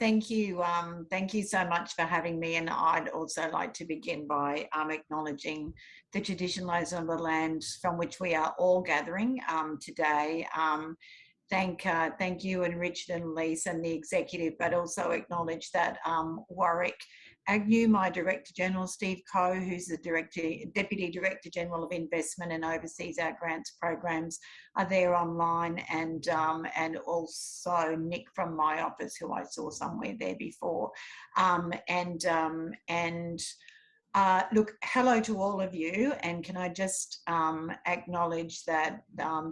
Thank you. Thank you so much for having me. And I'd also like to begin by acknowledging the traditional owners of the land from which we are all gathering today. Thank you and Richard and Lisa and the executive, but also acknowledge that Warwick Agnew, my Director General, Steve Coe, who's the Deputy Director General of Investment and oversees our grants programs, are there online, and also Nick from my office, who I saw somewhere there before, look, hello to all of you, and can I just acknowledge that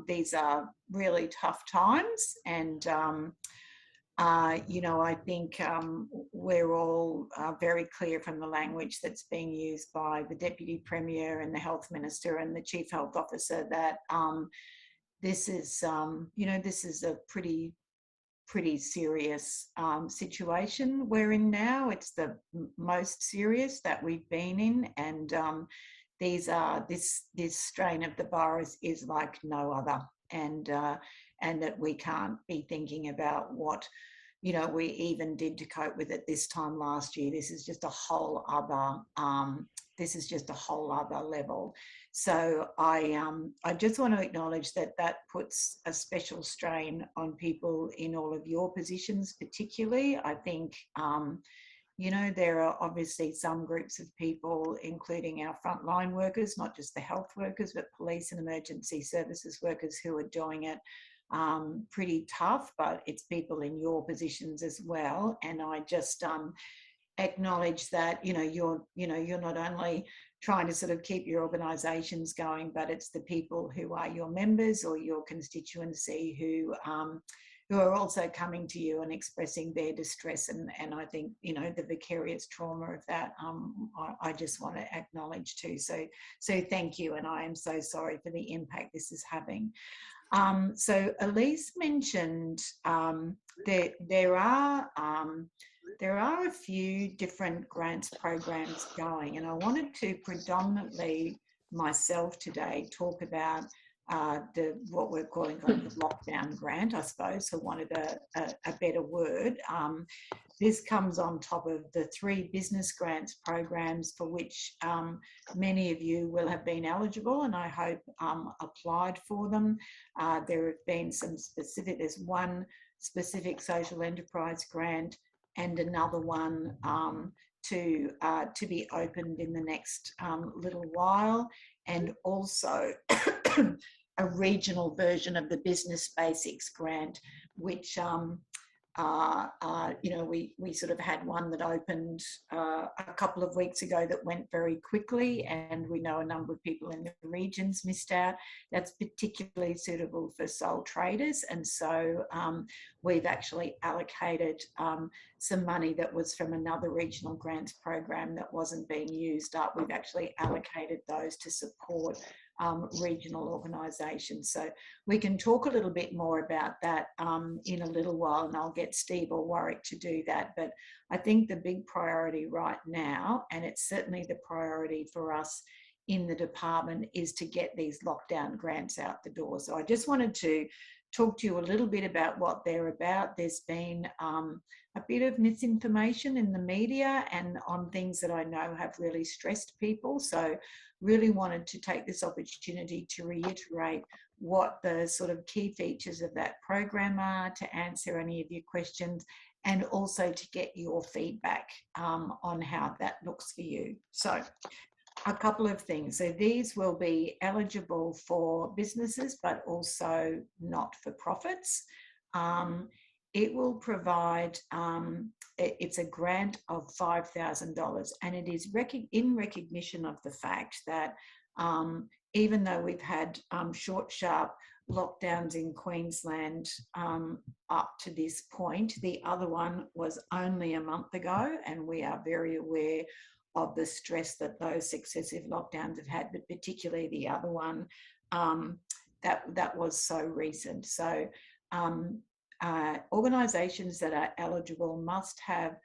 these are really tough times, and I think we're all very clear from the language that's being used by the Deputy Premier and the Health Minister and the Chief Health Officer that this is a pretty serious situation we're in now. It's the most serious that we've been in, and this strain of the virus is like no other, and that we can't be thinking about what we even did to cope with it this time last year. This is just a whole other level. So I just want to acknowledge that puts a special strain on people in all of your positions, particularly. I think, there are obviously some groups of people, including our frontline workers, not just the health workers, but police and emergency services workers, who are doing it pretty tough, but it's people in your positions as well. And I just acknowledge that you're not only trying to sort of keep your organisations going, but it's the people who are your members or your constituency who are also coming to you and expressing their distress, and I think the vicarious trauma of that. I just want to acknowledge too. So thank you, and I am so sorry for the impact this is having. So Elise mentioned that there are a few different grants programs going, and I wanted to predominantly myself today talk about what we're calling the lockdown grant, I suppose, for want of a better word. This comes on top of the 3 business grants programs for which many of you will have been eligible, and I hope applied for them. There have been some specific, there's one specific social enterprise grant and another one to be opened in the next little while, and also a regional version of the Business Basics grant, which we sort of had one that opened a couple of weeks ago that went very quickly, and we know a number of people in the regions missed out. That's particularly suitable for sole traders, and so we've actually allocated some money that was from another regional grants program that wasn't being used up. We've actually allocated those to support regional organisations. So we can talk a little bit more about that in a little while, and I'll get Steve or Warwick to do that. But I think the big priority right now, and it's certainly the priority for us in the department, is to get these lockdown grants out the door. So I just wanted to talk to you a little bit about what they're about. There's been a bit of misinformation in the media and on things that I know have really stressed people. So really wanted to take this opportunity to reiterate what the sort of key features of that program are, to answer any of your questions, and also to get your feedback on how that looks for you. So a couple of things. So these will be eligible for businesses, but also not-for-profits. It will provide, it's a grant of $5,000, and it is in recognition of the fact that even though we've had short, sharp lockdowns in Queensland up to this point, the other one was only a month ago, and we are very aware of the stress that those successive lockdowns have had, but particularly the other one that was so recent. So organisations that are eligible must have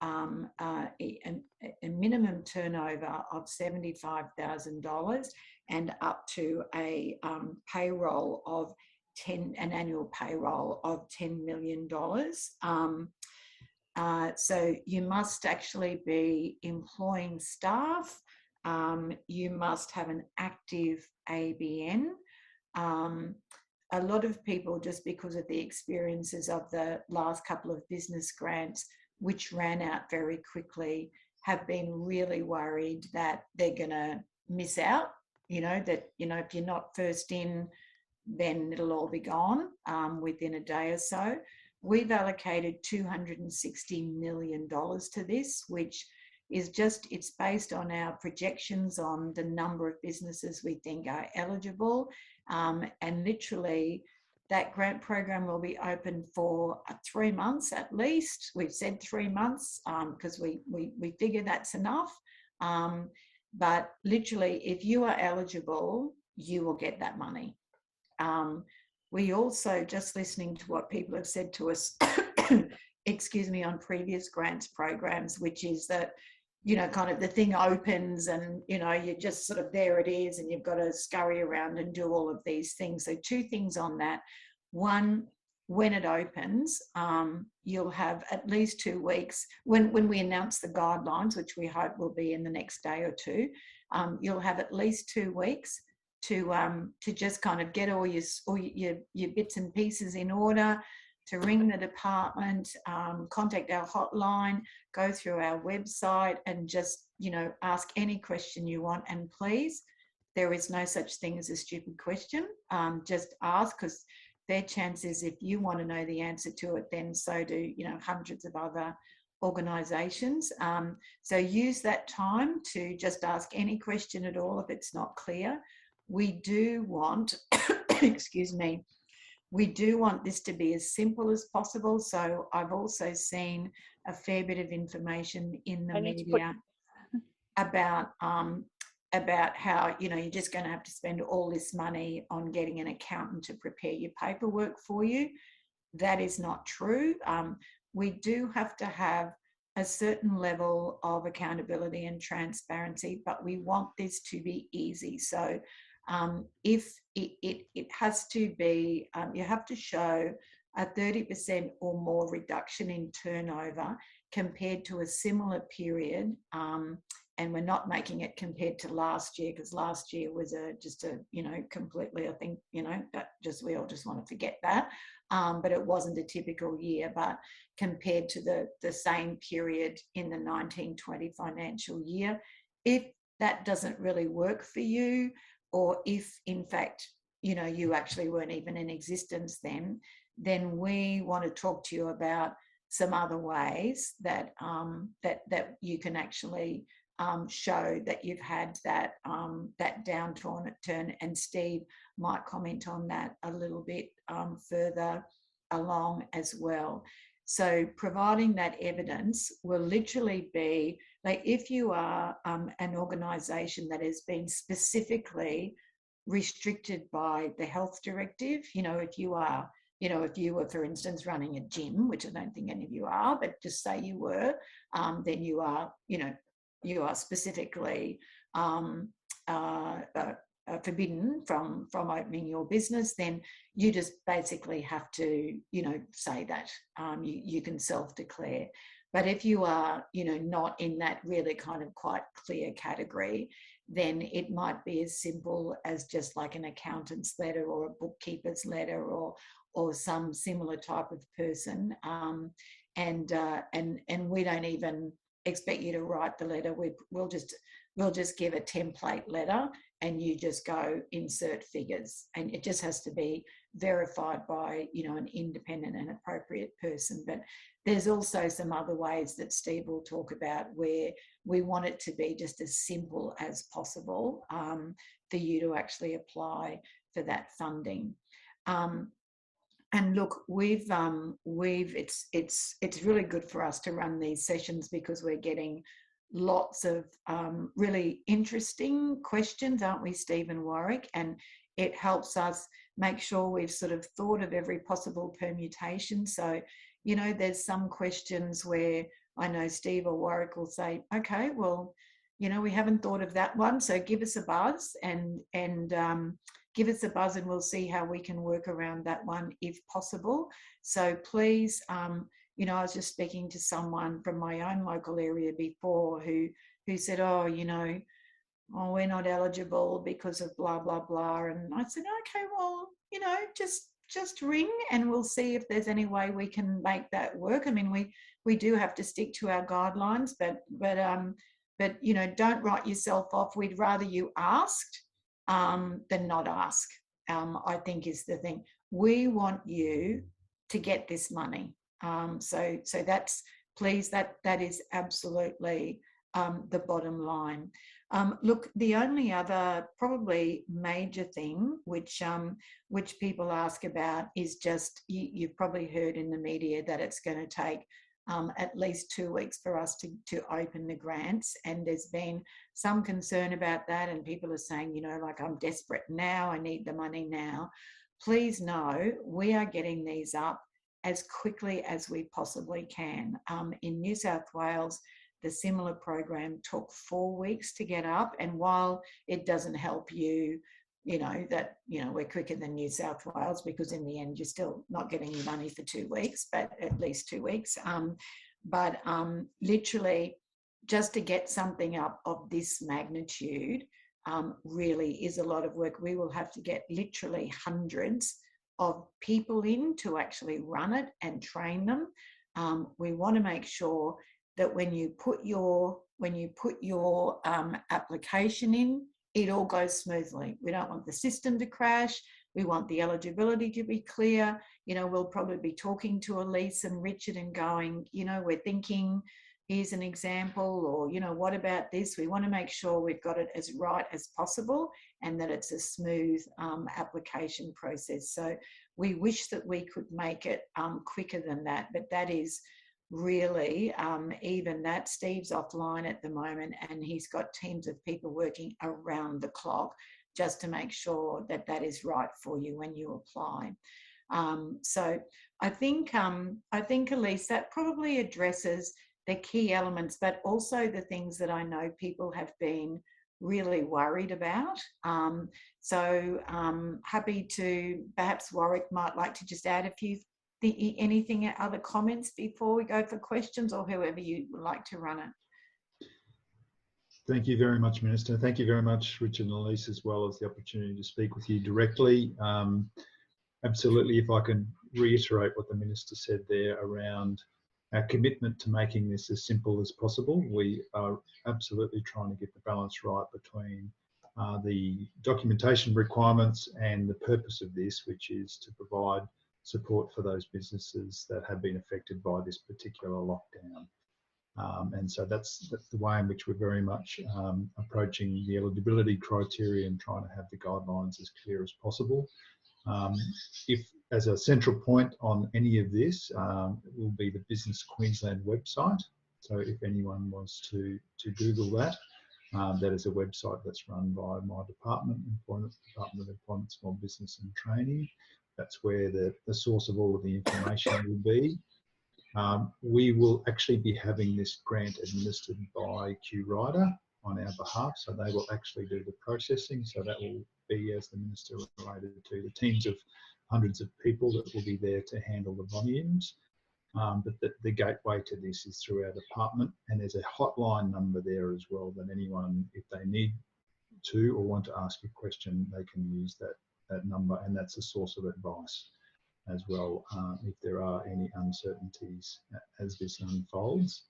a minimum turnover of $75,000 and up to a payroll of an annual payroll of $10 million. So you must actually be employing staff. You must have an active ABN. Um, a lot of people, just because of the experiences of the last couple of business grants, which ran out very quickly, have been really worried that they're going to miss out. That, if you're not first in, then it'll all be gone within a day or so. We've allocated $260 million to this, which is it's based on our projections on the number of businesses we think are eligible. And literally, that grant program will be open for 3 months at least. We've said 3 months because we figure that's enough. But literally, if you are eligible, you will get that money. We also, just listening to what people have said to us, excuse me, on previous grants programs, which is that, kind of the thing opens and, you're just sort of, there it is, and you've got to scurry around and do all of these things. So 2 things on that. One, when it opens, you'll have at least 2 weeks. When we announce the guidelines, which we hope will be in the next day or 2, you'll have at least 2 weeks to just kind of get all your bits and pieces in order, to ring the department, contact our hotline, go through our website, and just, ask any question you want. And please, there is no such thing as a stupid question. Just ask, because their chances, if you want to know the answer to it, then so do, hundreds of other organisations. So use that time to just ask any question at all if it's not clear. We do want, excuse me, we do want this to be as simple as possible. So I've also seen a fair bit of information in the media about how, you're just going to have to spend all this money on getting an accountant to prepare your paperwork for you. That is not true. We do have to have a certain level of accountability and transparency, but we want this to be easy. So if it has to be, you have to show a 30% or more reduction in turnover compared to a similar period. And we're not making it compared to last year, because last year was completely, I think, that we all just want to forget that. But it wasn't a typical year, but compared to the same period in the 1920 financial year. If that doesn't really work for you, or if in fact, you actually weren't even in existence then we want to talk to you about some other ways that you can actually show that you've had that downturn, and Steve might comment on that a little bit further along as well. So providing that evidence will literally be, like, if you are an organisation that has been specifically restricted by the health directive, if you are, if you were, for instance, running a gym, which I don't think any of you are, but just say you were, then you are, you are specifically forbidden from opening your business. Then you just basically have to, say that. You can self-declare. But if you are, not in that really kind of quite clear category, then it might be as simple as just like an accountant's letter or a bookkeeper's letter or some similar type of person. And we don't even expect you to write the letter. We'll just give a template letter, and you just go insert figures, and it just has to be verified by, an independent and appropriate person. But there's also some other ways that Steve will talk about where we want it to be just as simple as possible for you to actually apply for that funding. And look, it's really good for us to run these sessions, because we're getting lots of really interesting questions, aren't we, Steve and Warwick? And it helps us make sure we've sort of thought of every possible permutation. So, there's some questions where I know Steve or Warwick will say, okay, well, we haven't thought of that one, so give us a buzz and give us a buzz, and we'll see how we can work around that one if possible. So please, you know, I was just speaking to someone from my own local area before who said, oh, you know, oh, we're not eligible because of blah, blah, blah. And I said, okay, well, you know, just ring and we'll see if there's any way we can make that work. I mean, we do have to stick to our guidelines, but you know, don't write yourself off. We'd rather you asked than not ask, I think is the thing. We want you to get this money. So that's, please, that is absolutely the bottom line. Look, the only other probably major thing which people ask about is just, you've probably heard in the media that it's going to take at least 2 weeks for us to open the grants, and there's been some concern about that, and people are saying, you know, like, I'm desperate now, I need the money now. Please know we are getting these up as quickly as we possibly can. In New South Wales, the similar program took 4 weeks to get up, and while it doesn't help you, you know, that, you know, we're quicker than New South Wales, because in the end you're still not getting your money for 2 weeks, but at least 2 weeks. Literally, just to get something up of this magnitude really is a lot of work. We will have to get literally hundreds of people in to actually run it and train them. We want to make sure that when you put your application in, it all goes smoothly. We don't want the system to crash. We want the eligibility to be clear. You know, we'll probably be talking to Elise and Richard and going, you know, we're thinking, here's an example, or, you know, what about this? We want to make sure we've got it as right as possible and that it's a smooth application process. So we wish that we could make it quicker than that, but that is really, even that, Steve's offline at the moment and he's got teams of people working around the clock just to make sure that that is right for you when you apply. So I think Elise, that probably addresses the key elements, but also the things that I know people have been really worried about. Happy to, perhaps Warwick might like to just add a few anything, other comments before we go for questions, or whoever you would like to run it. Thank you very much, Minister. Thank you very much, Richard and Elise, as well as the opportunity to speak with you directly. Absolutely, if I can reiterate what the Minister said there around our commitment to making this as simple as possible. We are absolutely trying to get the balance right between the documentation requirements and the purpose of this, which is to provide support for those businesses that have been affected by this particular lockdown. And so that's the way in which we're very much approaching the eligibility criteria and trying to have the guidelines as clear as possible. If, as a central point on any of this, it will be the Business Queensland website. So if anyone wants to Google that, that is a website that's run by my department, Department of Employment, Small Business and Training. That's where the source of all of the information will be. We will actually be having this grant administered by QRider on our behalf, so they will actually do the processing. So that will be, as the Minister related to, the teams of hundreds of people that will be there to handle the volumes. But the gateway to this is through our department, and there's a hotline number there as well that anyone, if they need to or want to ask a question, they can use that number, and that's a source of advice as well if there are any uncertainties as this unfolds.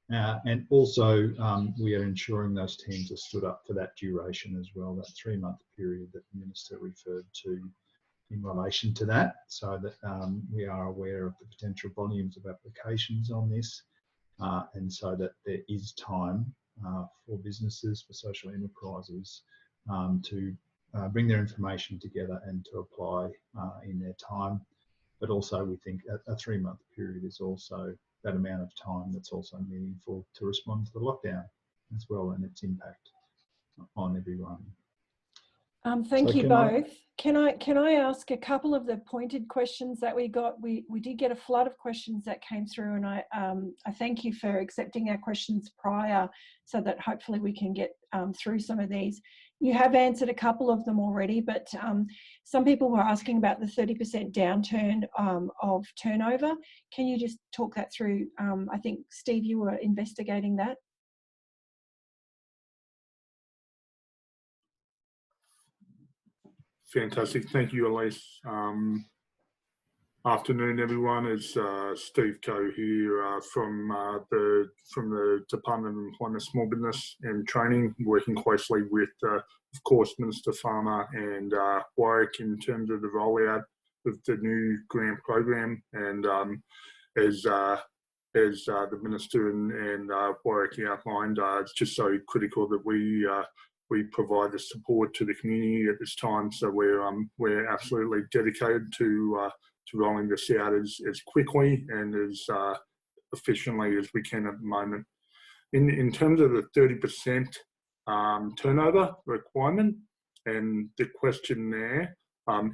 And also we are ensuring those teams are stood up for that duration as well, that 3-month period that the Minister referred to in relation to that, so that we are aware of the potential volumes of applications on this, and so that there is time for businesses, for social enterprises to bring their information together and to apply in their time. But also we think a 3-month period is also that amount of time that's also meaningful to respond to the lockdown as well and its impact on everyone. Thank you both. Can I ask a couple of the pointed questions that we got? We did get a flood of questions that came through, and I thank you for accepting our questions prior, so that hopefully we can get through some of these. You have answered a couple of them already, but some people were asking about the 30% downturn of turnover. Can you just talk that through? I think, Steve, you were investigating that. Fantastic. Thank you, Elise. Afternoon, everyone. It's Steve Coe here from the Department of Employment, Small Business and Training, working closely with, of course, Minister Farmer and Warwick in terms of the rollout of the new grant program. And as the Minister and Warwick outlined, it's just so critical that we provide the support to the community at this time. So we're absolutely dedicated to rolling this out as quickly and as efficiently as we can at the moment. In terms of the 30% turnover requirement and the question there,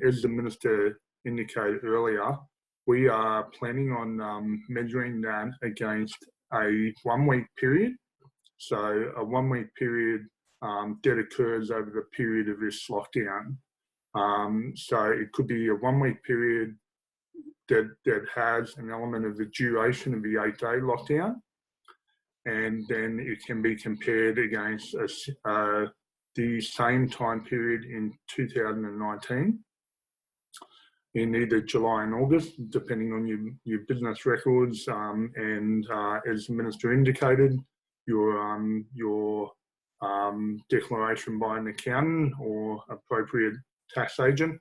as the Minister indicated earlier, we are planning on measuring that against a 1 week period. So a 1 week period that occurs over the period of this lockdown. So it could be a 1 week period that has an element of the duration of the 8-day lockdown, and then it can be compared against the same time period in 2019 in either July and August, depending on your business records, and as the Minister indicated, your declaration by an accountant or appropriate tax agent.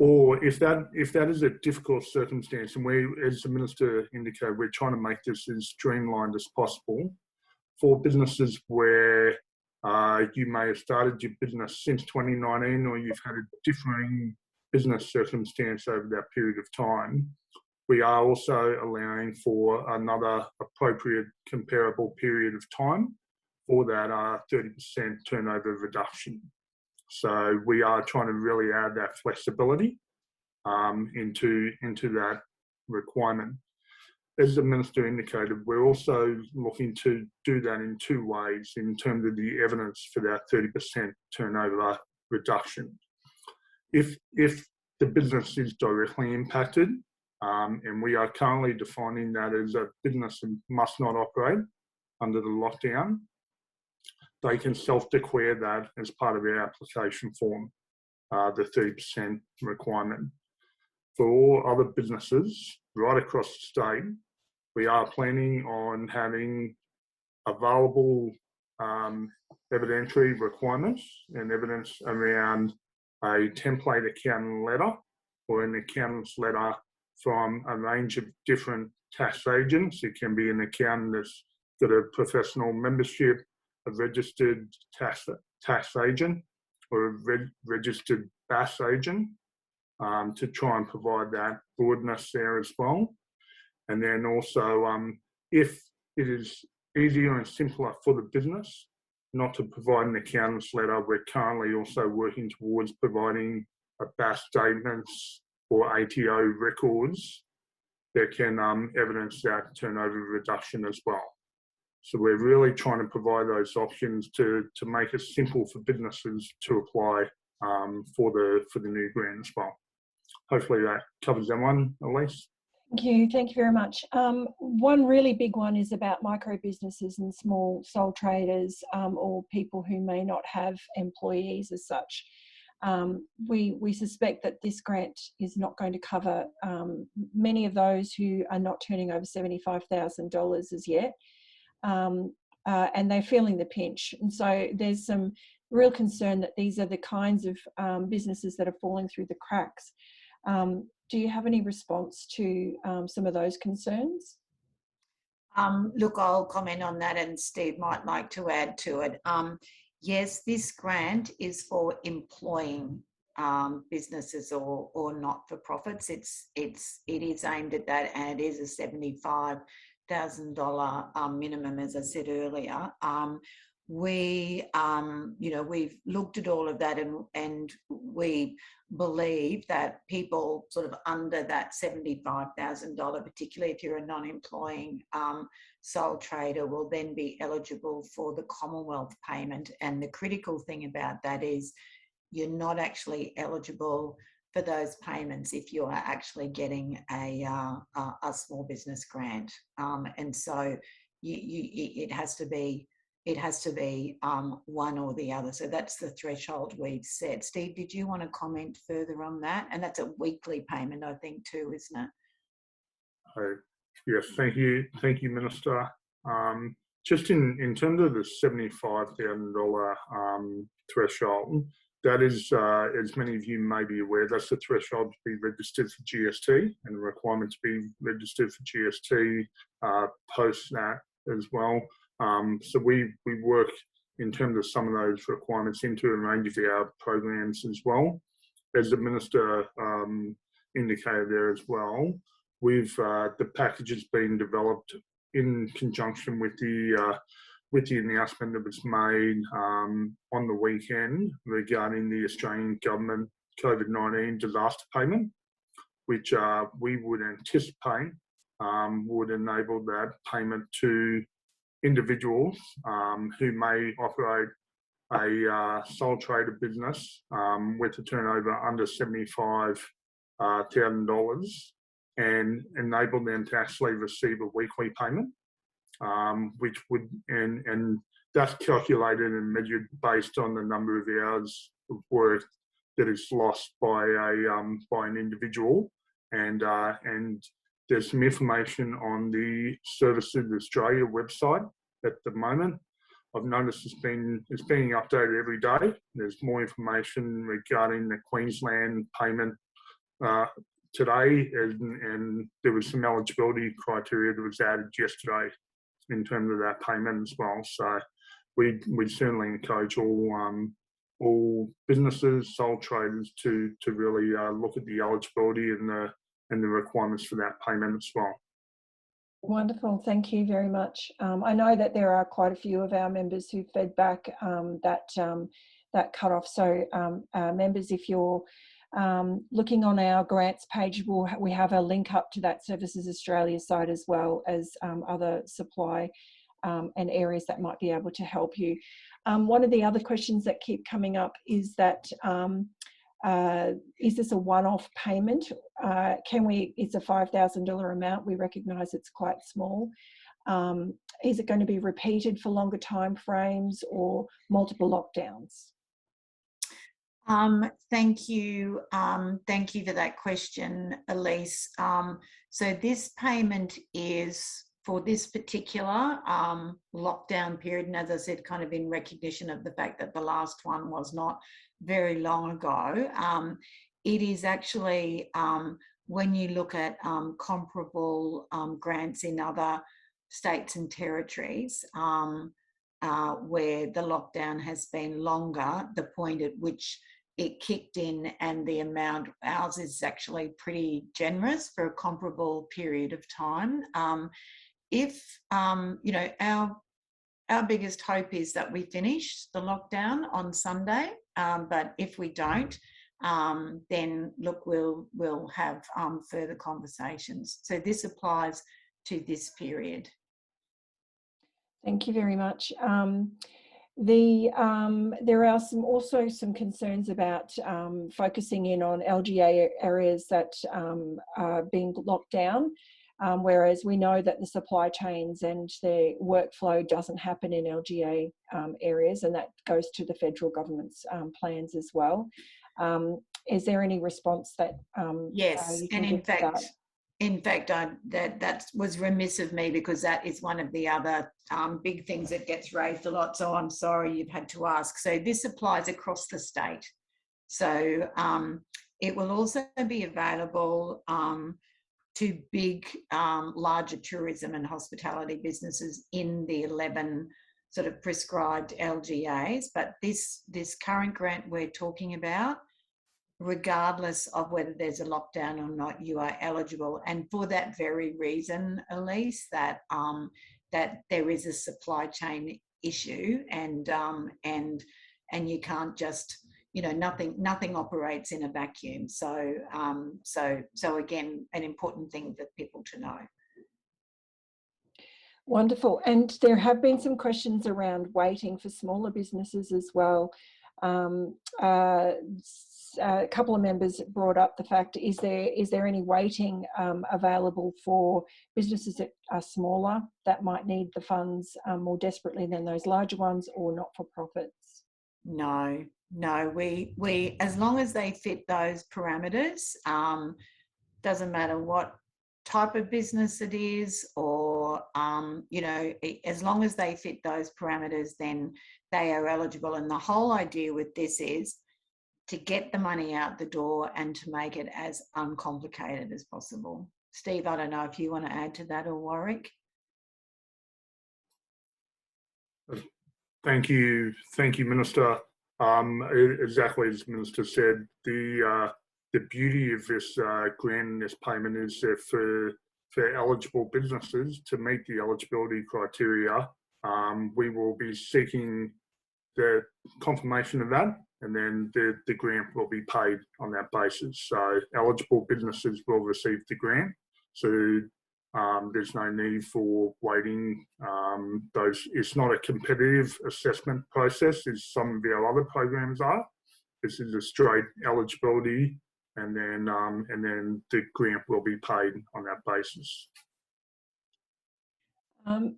Or if that is a difficult circumstance, and we, as the Minister indicated, we're trying to make this as streamlined as possible for businesses where you may have started your business since 2019, or you've had a differing business circumstance over that period of time. We are also allowing for another appropriate comparable period of time for that 30% turnover reduction. So we are trying to really add that flexibility into that requirement. As the Minister indicated, we're also looking to do that in 2 ways in terms of the evidence for that 30% turnover reduction. If the business is directly impacted, and we are currently defining that as a business that must not operate under the lockdown, they can self-declare that as part of their application form, the 30% requirement. For all other businesses right across the state, we are planning on having available evidentiary requirements and evidence around a template accountant letter or an accountant's letter from a range of different tax agents. It can be an accountant that's got a professional membership, a registered tax agent, or a registered BAS agent, to try and provide that broadness there as well. And then also, if it is easier and simpler for the business not to provide an accountant's letter, we're currently also working towards providing a BAS statements or ATO records that can evidence that turnover reduction as well. So we're really trying to provide those options to make it simple for businesses to apply for the new grant as well. Hopefully that covers that one, Elise. Thank you very much. One really big one is about micro businesses and small sole traders, or people who may not have employees as such. We suspect that this grant is not going to cover many of those who are not turning over $75,000 as yet. And they're feeling the pinch. And so there's some real concern that these are the kinds of businesses that are falling through the cracks. Do you have any response to some of those concerns? Look, I'll comment on that, and Steve might like to add to it. Yes, this grant is for employing businesses or not-for-profits. It is aimed at that, and it is a $75,000 minimum, as I said earlier. we, we've looked at all of that, and we believe that people sort of under that $75,000, particularly if you're a non-employing sole trader, will then be eligible for the Commonwealth payment. And the critical thing about that is you're not actually eligible for those payments if you are actually getting a small business grant, and so it has to be one or the other. So that's the threshold we've set. Steve, did you want to comment further on that? And that's a weekly payment, I think, too, isn't it? Yes, thank you, Minister. Just in terms of the $75,000 threshold, that is, as many of you may be aware, that's the threshold to be registered for GST, and the requirement to be registered for GST post that as well. So we work in terms of some of those requirements into a range of our programs as well. As the Minister indicated there as well, the package has been developed in conjunction with the announcement that was made on the weekend regarding the Australian Government COVID-19 disaster payment, which we would anticipate would enable that payment to individuals who may operate a sole trader business with a turnover under $75,000 and enable them to actually receive a weekly payment, which would, and that's calculated and measured based on the number of hours of work that is lost by an individual, and there's some information on the Services Australia website at the moment. I've noticed it's being updated every day. There's more information regarding the Queensland payment today, and there was some eligibility criteria that was added yesterday in terms of that payment as well. So we certainly encourage all businesses, sole traders to really look at the eligibility and the requirements for that payment as well. Wonderful, thank you very much. I know that there are quite a few of our members who fed back that cut-off. So members, if you're looking on our grants page, we have a link up to that Services Australia site, as well as other supply and areas that might be able to help you. One of the other questions that keep coming up is that is this a one-off payment? It's a $5,000 amount. We recognise it's quite small. Is it going to be repeated for longer time frames or multiple lockdowns? Thank you. Thank you for that question, Elise. So this payment is for this particular lockdown period, and as I said, kind of in recognition of the fact that the last one was not very long ago. It is actually, when you look at comparable grants in other states and territories, where the lockdown has been longer, the point at which it kicked in and the amount, ours is actually pretty generous for a comparable period of time. If, our biggest hope is that we finish the lockdown on Sunday, but if we don't, then look, we'll have further conversations. So this applies to this period. Thank you very much. There are also some concerns about focusing in on LGA areas that are being locked down, whereas we know that the supply chains and the workflow doesn't happen in LGA areas, and that goes to the federal government's plans as well. Is there any response that yes, and in fact, that was remiss of me, because that is one of the other big things that gets raised a lot. So I'm sorry you've had to ask. So this applies across the state. So it will also be available to big, larger tourism and hospitality businesses in the 11 sort of prescribed LGAs. But this current grant we're talking about, regardless of whether there's a lockdown or not, you are eligible. And for that very reason, Elise, that there is a supply chain issue, and you can't just, you know, nothing operates in a vacuum. So so again, an important thing for people to know. Wonderful. And there have been some questions around waiting for smaller businesses as well. A couple of members brought up the fact, is there any waiting available for businesses that are smaller that might need the funds more desperately than those larger ones, or not-for-profits? No, we as long as they fit those parameters, doesn't matter what type of business it is, or you know, as long as they fit those parameters, then they are eligible. And the whole idea with this is to get the money out the door and to make it as uncomplicated as possible. Steve, I don't know if you want to add to that, or Warwick. Thank you, Minister. Exactly as the Minister said, the beauty of this grant and this payment is that for eligible businesses to meet the eligibility criteria, we will be seeking the confirmation of that, and then the grant will be paid on that basis. So eligible businesses will receive the grant. So there's no need for waiting. It's not a competitive assessment process as some of our other programs are. This is a straight eligibility, and then the grant will be paid on that basis.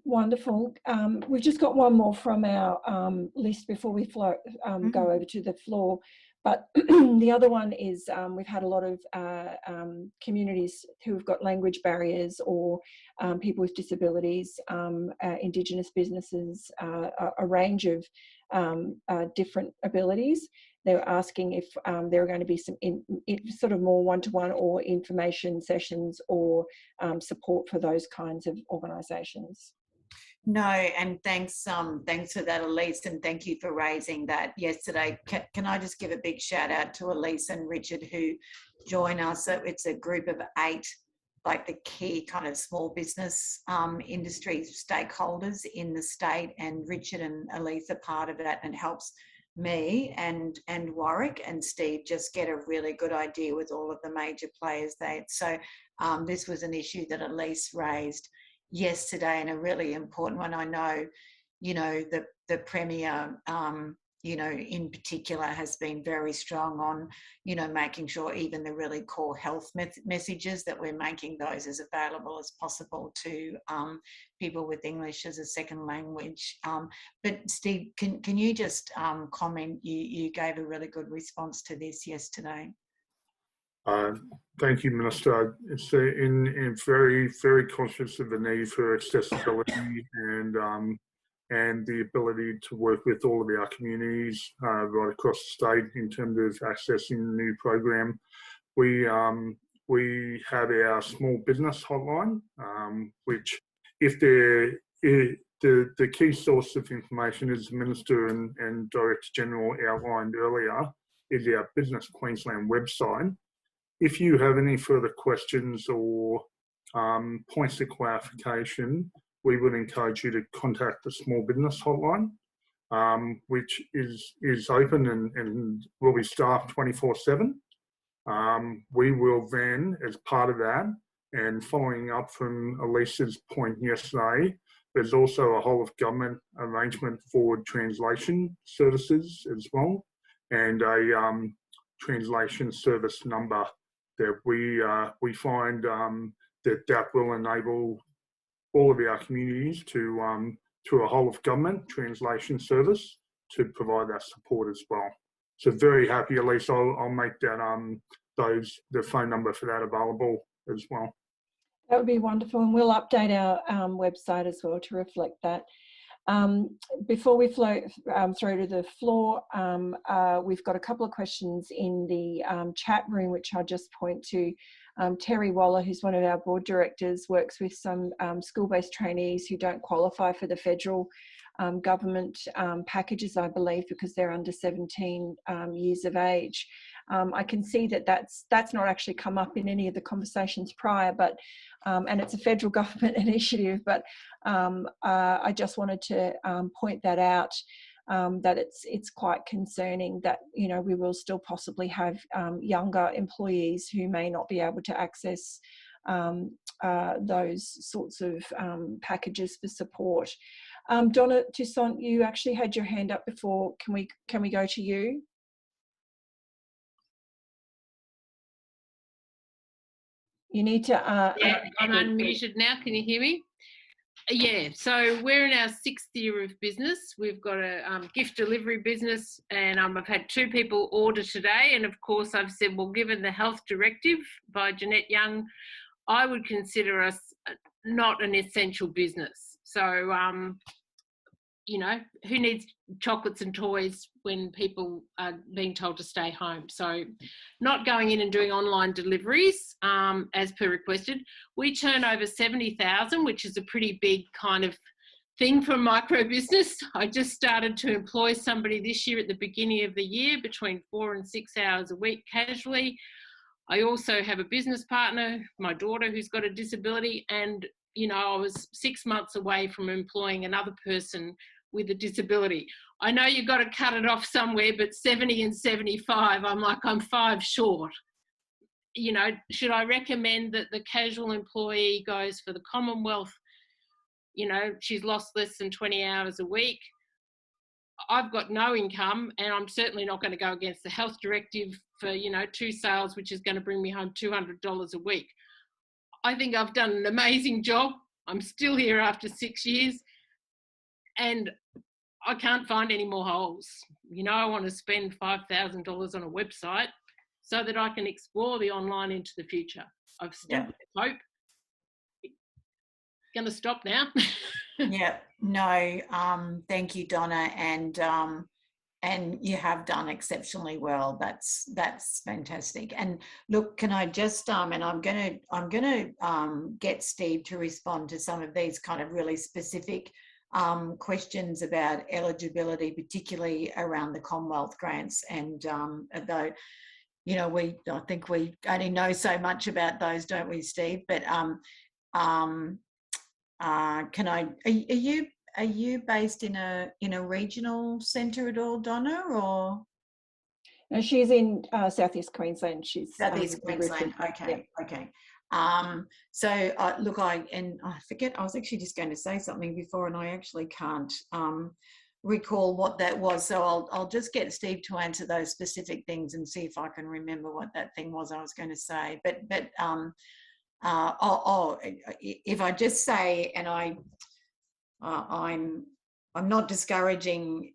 Wonderful. We've just got one more from our list before we go over to the floor. But the other one is, we've had a lot of communities who have got language barriers, or people with disabilities, Indigenous businesses, a range of different abilities. They were asking if there are going to be some sort of more one-to-one or information sessions, or support for those kinds of organisations. No, and thanks for that, Elise, and thank you for raising that yesterday. Can I just give a big shout out to Elise and Richard, who join us? So it's a group of 8, like the key kind of small business industry stakeholders in the state, and Richard and Elise are part of that, and helps me and Warwick and Steve just get a really good idea with all of the major players there. So this was an issue that Elise raised yesterday, and a really important one. I know, you know, the Premier, you know, in particular has been very strong on, you know, making sure even the really core health messages, that we're making those as available as possible to people with English as a second language. But Steve, can you just comment? You gave a really good response to this yesterday. Thank you, Minister. It's in very, very conscious of the need for accessibility and the ability to work with all of our communities right across the state in terms of accessing the new program. We have our small business hotline, which, if the key source of information, as the Minister and Director General outlined earlier, is our Business Queensland website. If you have any further questions or points of clarification, we would encourage you to contact the Small Business Hotline, which is open and will be staffed 24/7. We will then, as part of that, and following up from Elisa's point yesterday, there's also a whole of government arrangement for translation services as well, and a translation service number that we find that will enable all of our communities to, through a whole of government translation service, to provide that support as well. So very happy, Elise. I'll make that the phone number for that available as well. That would be wonderful, and we'll update our website as well to reflect that. Before we flow through to the floor, we've got a couple of questions in the chat room, which I'll just point to. Terry Waller, who's one of our board directors, works with some school-based trainees who don't qualify for the federal government packages, I believe, because they're under 17 years of age. I can see that that's not actually come up in any of the conversations prior, but and it's a federal government initiative, but I just wanted to point that out, that it's quite concerning that, you know, we will still possibly have younger employees who may not be able to access those sorts of packages for support. Donna Toussaint, you actually had your hand up before. Can we go to you? You need to. Yeah, I'm unmuted now. Can you hear me? Yeah, so we're in our 6th year of business. We've got a gift delivery business, and I've had 2 people order today. And of course, I've said, well, given the health directive by Jeanette Young, I would consider us not an essential business. So, you know, who needs chocolates and toys when people are being told to stay home? So not going in and doing online deliveries as per requested. We turn over 70,000, which is a pretty big kind of thing for a micro business. I just started to employ somebody this year at the beginning of the year between 4 and 6 hours a week casually. I also have a business partner, my daughter, who's got a disability, and, you know, I was 6 months away from employing another person with a disability. I know you've got to cut it off somewhere, but 70 and 75, I'm 5 short. You know, should I recommend that the casual employee goes for the Commonwealth? You know, she's lost less than 20 hours a week. I've got no income, and I'm certainly not going to go against the health directive for, you know, 2 sales, which is going to bring me home $200 a week. I think I've done an amazing job. I'm still here after 6 years, and I can't find any more holes. You know, I want to spend $5,000 on a website so that I can explore the online into the future. I've stepped with hope. Going to stop now. Yeah, no, thank you, Donna, and you have done exceptionally well. That's fantastic. And look, can I just and I'm gonna get Steve to respond to some of these kind of really specific questions about eligibility, particularly around the Commonwealth grants. And though, you know, I think we only know so much about those, don't we, Steve? But are you based in a regional centre at all, Donna, or? No, she's in Southeast Queensland. She's Southeast Queensland. Okay, yeah. Okay. So look, I forget. I was actually just going to say something before, and I actually can't recall what that was. So I'll just get Steve to answer those specific things and see if I can remember what that thing was I was going to say. But if I just say, and I'm not discouraging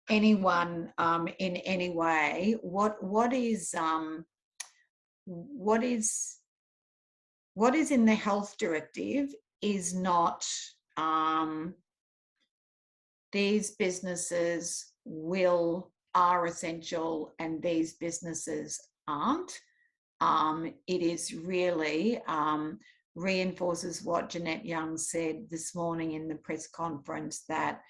anyone in any way. What is in the health directive is not these businesses are essential and these businesses aren't. It is really reinforces what Jeanette Young said this morning in the press conference, that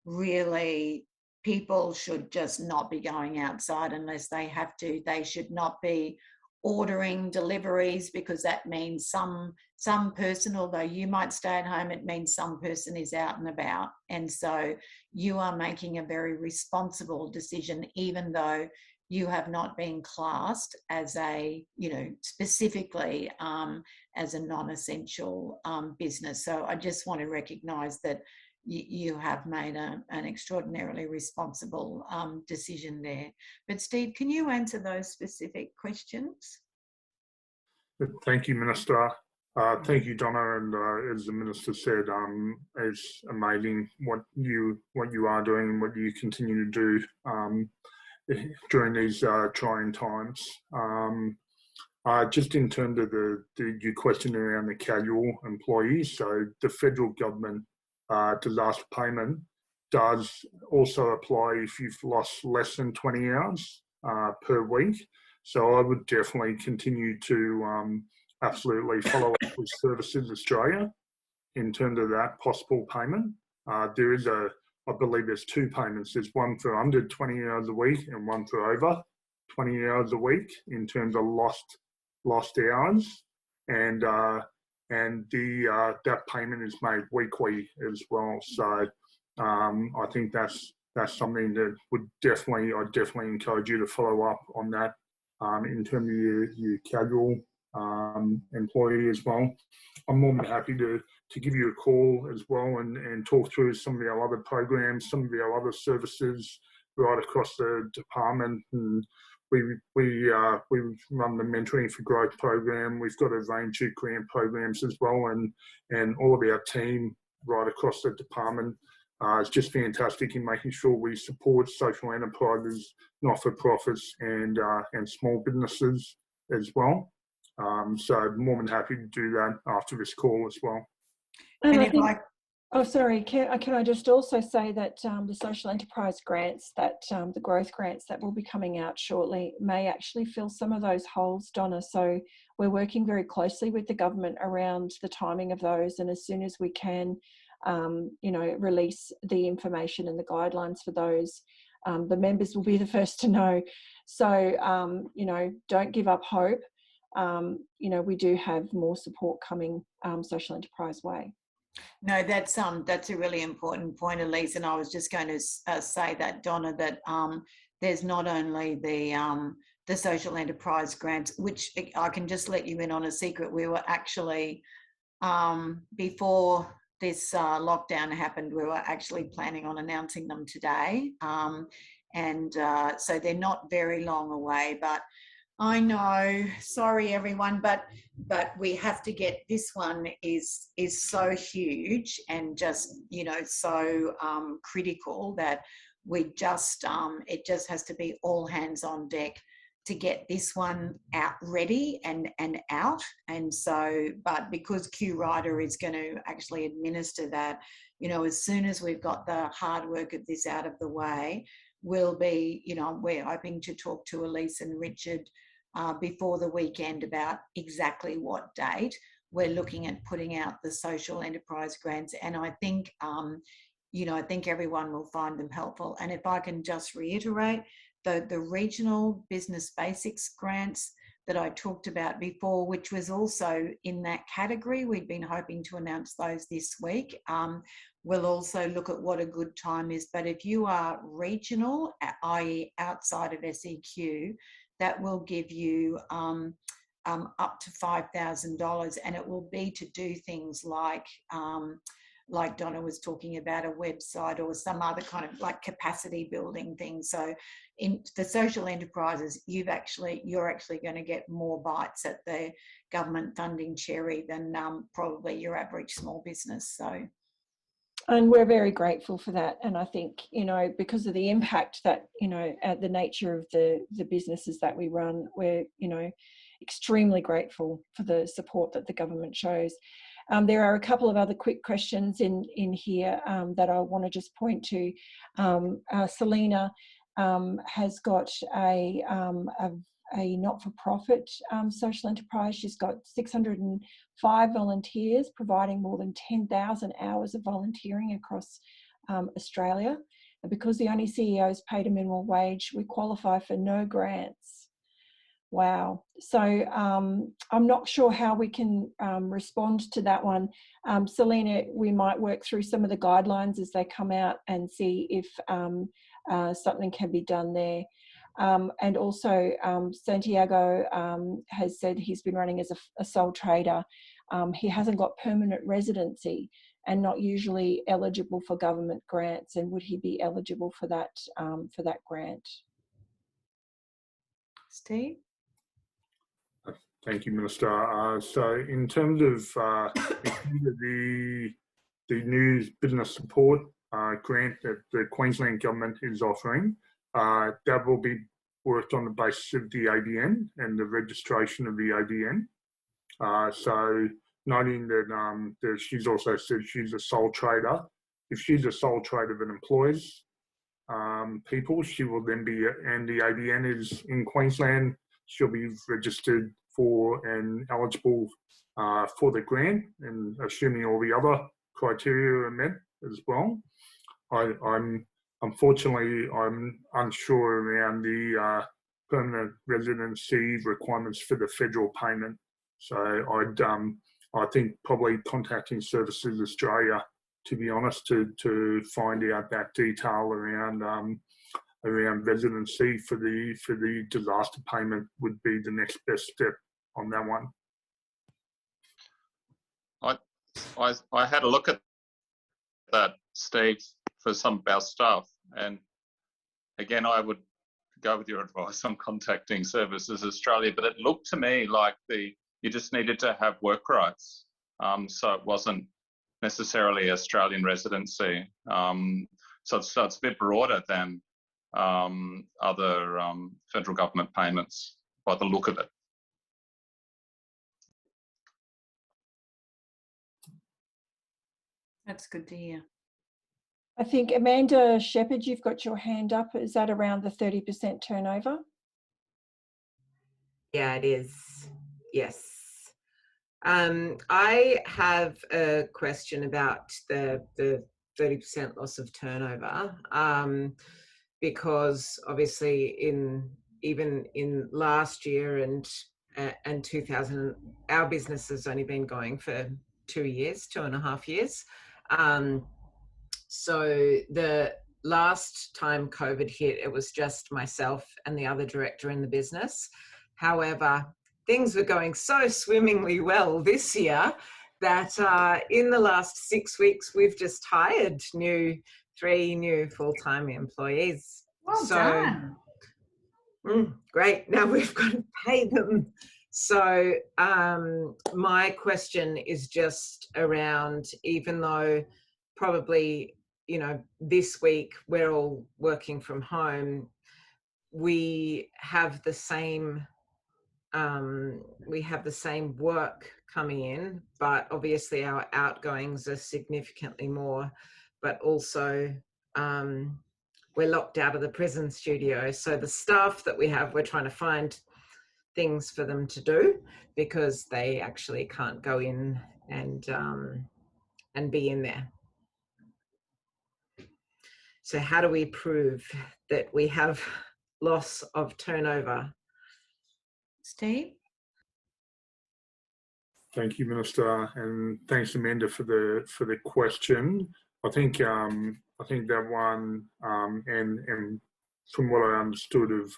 really people should just not be going outside unless they have to. They should not be ordering deliveries, because that means some person, although you might stay at home, it means some person is out and about. And so you are making a very responsible decision, even though you have not been classed as a, you know, specifically as a non-essential business. So I just want to recognise that you have made an extraordinarily responsible decision there. But Steve, can you answer those specific questions? Thank you, Minister. Thank you, Donna. And as the Minister said, it's amazing what you are doing and what you continue to do during these trying times. Just in terms of your question around the casual employees, so the federal government disaster payment does also apply if you've lost less than 20 hours per week. So I would definitely continue to absolutely follow up with Services Australia in terms of that possible payment. There is I believe there's 2 payments. There's one for under 20 hours a week and one for over 20 hours a week in terms of lost hours, and that payment is made weekly as well. So I think that's something that I definitely encourage you to follow up on that in terms of your casual employee as well. I'm more than happy to give you a call as well and talk through some of our other programs, some of our other services right across the department. And we run the Mentoring for Growth program. We've got a range of grant programs as well, and all of our team right across the department is just fantastic in making sure we support social enterprises, not-for-profits, and small businesses as well. So more than happy to do that after this call as well. And I think, oh, sorry, can I just also say that the social enterprise grants, that the growth grants that will be coming out shortly may actually fill some of those holes, Donna. So we're working very closely with the government around the timing of those, and as soon as we can, release the information and the guidelines for those, the members will be the first to know. So, don't give up hope. We do have more support coming social enterprise way. No, that's a really important point, Elise, and I was just going to say that, Donna, that there's not only the social enterprise grants, which I can just let you in on a secret. We were actually before this lockdown happened, we were actually planning on announcing them today, and so they're not very long away, but I know, sorry everyone, but we have to get, this one is so huge and just, so critical that we just, it just has to be all hands on deck to get this one out ready and out. And so, but because Q Rider is going to actually administer that, as soon as we've got the hard work of this out of the way, we'll be, we're hoping to talk to Elise and Richard before the weekend about exactly what date we're looking at putting out the social enterprise grants. And I think, I think everyone will find them helpful. And if I can just reiterate, the regional business basics grants that I talked about before, which was also in that category, we've been hoping to announce those this week. We'll also look at what a good time is. But if you are regional, i.e. outside of SEQ, that will give you up to $5,000, and it will be to do things like Donna was talking about, a website or some other kind of like capacity building thing. So in the social enterprises, you're actually going to get more bites at the government funding cherry than probably your average small business. So. And we're very grateful for that. And I think, because of the impact that, at the nature of the businesses that we run, we're, extremely grateful for the support that the government shows. There are a couple of other quick questions in here that I want to just point to. Selena has got a not-for-profit social enterprise. She's got 605 volunteers providing more than 10,000 hours of volunteering across Australia. And because the only CEOs paid a minimum wage, we qualify for no grants. Wow. So I'm not sure how we can respond to that one. Selena, we might work through some of the guidelines as they come out and see if something can be done there. And also Santiago has said he's been running as a sole trader. He hasn't got permanent residency and not usually eligible for government grants. And would he be eligible for that grant? Steve? Thank you, Minister. So in terms of the new business support grant that the Queensland government is offering, that will be worked on the basis of the ABN and the registration of the ABN. So noting that she's also said she's a sole trader. If she's a sole trader that employs people, she will then be, and the ABN is in Queensland, she'll be registered for and eligible for the grant, and assuming all the other criteria are met as well. I'm unfortunately, I'm unsure around the permanent residency requirements for the federal payment. So I think probably contacting Services Australia, to be honest, to find out that detail around residency for the disaster payment would be the next best step on that one. I had a look at that, Steve, for some of our staff, and again, I would go with your advice on contacting Services Australia, but it looked to me like you just needed to have work rights, so it wasn't necessarily Australian residency. So it's a bit broader than other federal government payments by the look of it. That's good to hear. I think Amanda Shepherd, you've got your hand up. Is that around the 30% turnover? Yeah, it is. Yes. I have a question about the 30% loss of turnover, because obviously even in last year and 2000, our business has only been going for 2.5 years. So the last time COVID hit, it was just myself and the other director in the business. However, things were going so swimmingly well this year that in the last 6 weeks, we've just hired 3 new full-time employees. Well done. Great. Now we've got to pay them. So my question is just around, even though probably, you know, this week we're all working from home, we have the same work coming in, but obviously our outgoings are significantly more, but also we're locked out of the prison studio. So the staff that we have, we're trying to find things for them to do because they actually can't go in and be in there. So how do we prove that we have loss of turnover? Steve? Thank you, Minister, and thanks, Amanda, for the question. I think that one, and from what I understood of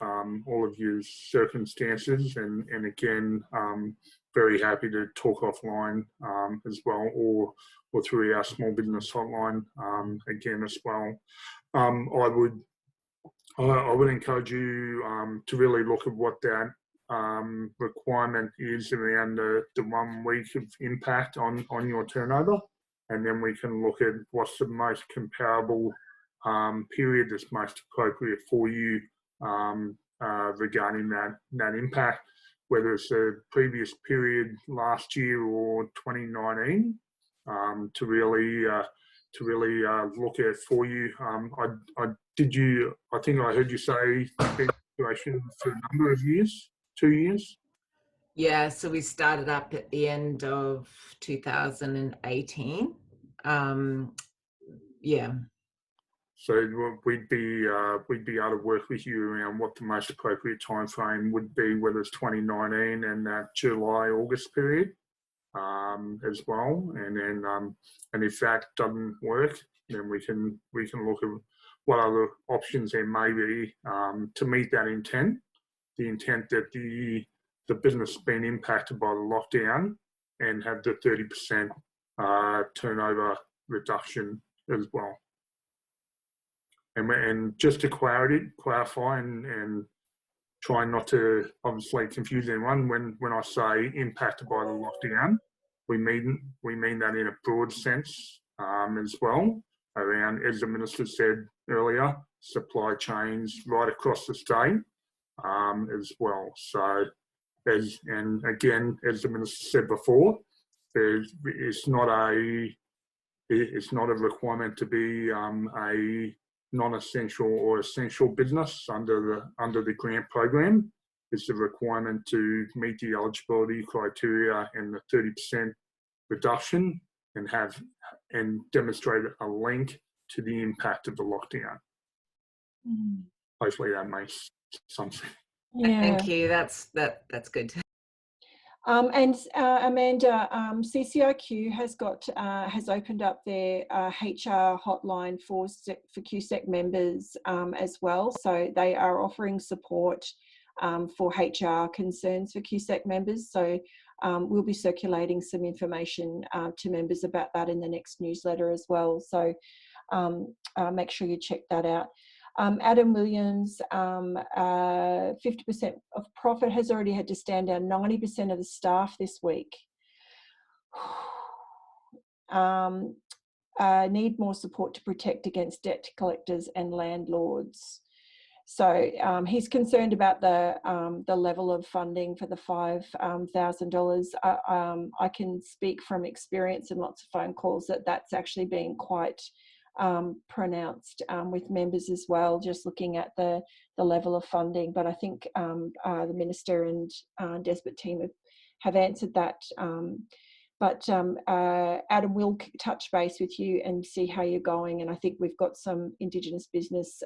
all of your circumstances, and again, very happy to talk offline as well, or through our small business hotline again as well. I would encourage you to really look at what that requirement is around the 1 week of impact on your turnover, and then we can look at what's the most comparable period that's most appropriate for you regarding that impact, whether it's a previous period last year or 2019, to really look at for you. I think I heard you say been situation for a number of years, 2 years. Yeah, so we started up at the end of 2018. Yeah. So we'd be able to work with you around what the most appropriate time frame would be, whether it's 2019 and that July-August period as well. And then and if that doesn't work, then we can look at what other options there may be to meet that intent. The intent that the business has been impacted by the lockdown and have the 30% turnover reduction as well. And just to clarify and try not to obviously confuse anyone, when I say impacted by the lockdown, we mean that in a broad sense as well, around, as the Minister said earlier, supply chains right across the state as well. So, and again, as the Minister said before, it's not a requirement to be a non-essential or essential business under the grant program. It's a requirement to meet the eligibility criteria and the 30% reduction and demonstrate a link to the impact of the lockdown. Hopefully that makes some sense. Yeah. Thank you. That's good. And Amanda, CCIQ has opened up their HR hotline for QSEC members as well. So they are offering support for HR concerns for QSEC members. So we'll be circulating some information to members about that in the next newsletter as well. So make sure you check that out. Adam Williams, 50% of profit has already had to stand down 90% of the staff this week. Need more support to protect against debt collectors and landlords. So he's concerned about the level of funding for the $5,000. I can speak from experience and lots of phone calls that's actually been quite pronounced with members as well, just looking at the level of funding. But I think the Minister and Desbert team have answered that. But Adam will touch base with you and see how you're going. And I think we've got some Indigenous business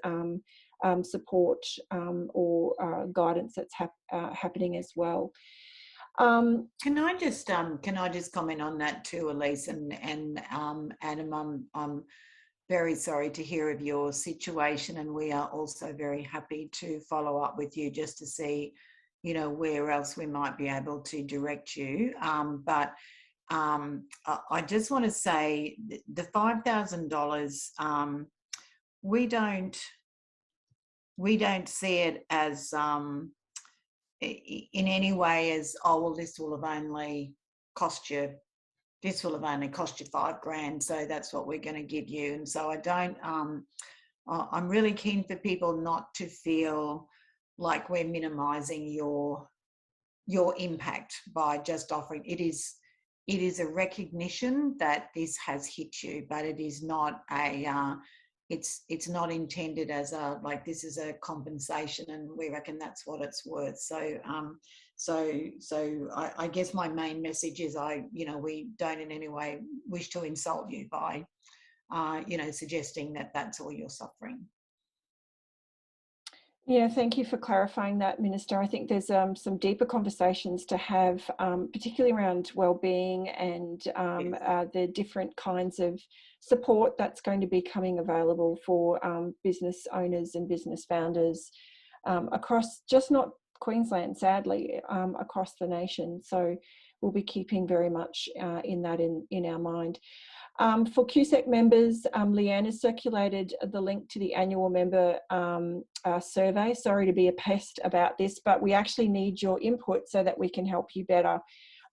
support or guidance that's happening as well. Can I just comment on that too, Elise and Adam? I'm very sorry to hear of your situation, and we are also very happy to follow up with you just to see, you know, where else we might be able to direct you. But I just want to say the $5,000, we don't see it as in any way as, oh well, this will have only cost you $5,000, so that's what we're going to give you. And so I'm really keen for people not to feel like we're minimizing your impact by just offering. It is a recognition that this has hit you, but it is not it's not intended as like this is a compensation and we reckon that's what it's worth. So I guess my main message is we don't in any way wish to insult you by suggesting that that's all you're suffering. Yeah, thank you for clarifying that, Minister. I think there's some deeper conversations to have, particularly around wellbeing and the different kinds of support that's going to be coming available for business owners and business founders across, just not Queensland, sadly, across the nation. So we'll be keeping very much in our mind. For QSEC members, Leanne has circulated the link to the annual member survey. Sorry to be a pest about this, but we actually need your input so that we can help you better.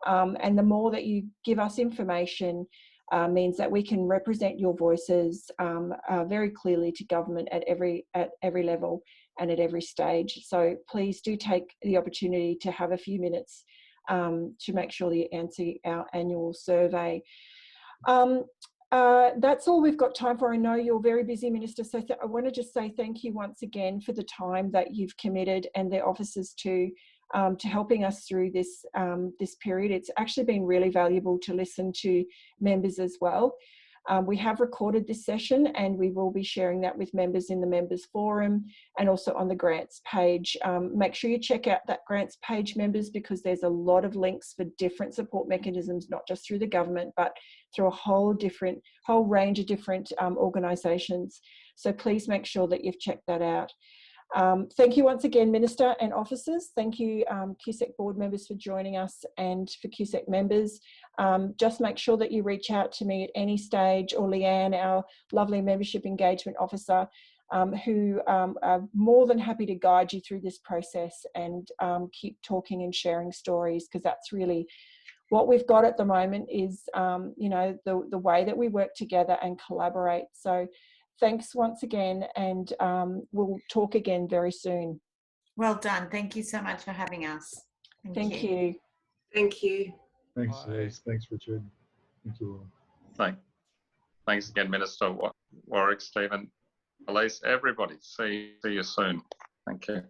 And the more that you give us information means that we can represent your voices very clearly to government at every level and at every stage. So please do take the opportunity to have a few minutes to make sure that you answer our annual survey. That's all we've got time for. I know you're very busy, Minister, so I want to just say thank you once again for the time that you've committed and the officers to helping us through this period. It's actually been really valuable to listen to members as well. We have recorded this session and we will be sharing that with members in the members forum and also on the grants page. Make sure you check out that grants page, members, because there's a lot of links for different support mechanisms, not just through the government, but through a whole range of different organisations. So please make sure that you've checked that out. Thank you once again, Minister and officers. Thank you, QSEC board members, for joining us, and for QSEC members. Just make sure that you reach out to me at any stage, or Leanne, our lovely membership engagement officer, who are more than happy to guide you through this process and keep talking and sharing stories, because that's really what we've got at the moment is, the way that we work together and collaborate. So thanks once again, and we'll talk again very soon. Well done. Thank you so much for having us. Thank you. Thank you. Thanks, Elise. Thanks, Richard. Thank you all. Thanks again, Minister Warwick, Stephen, Elise, everybody. See you soon. Thank you.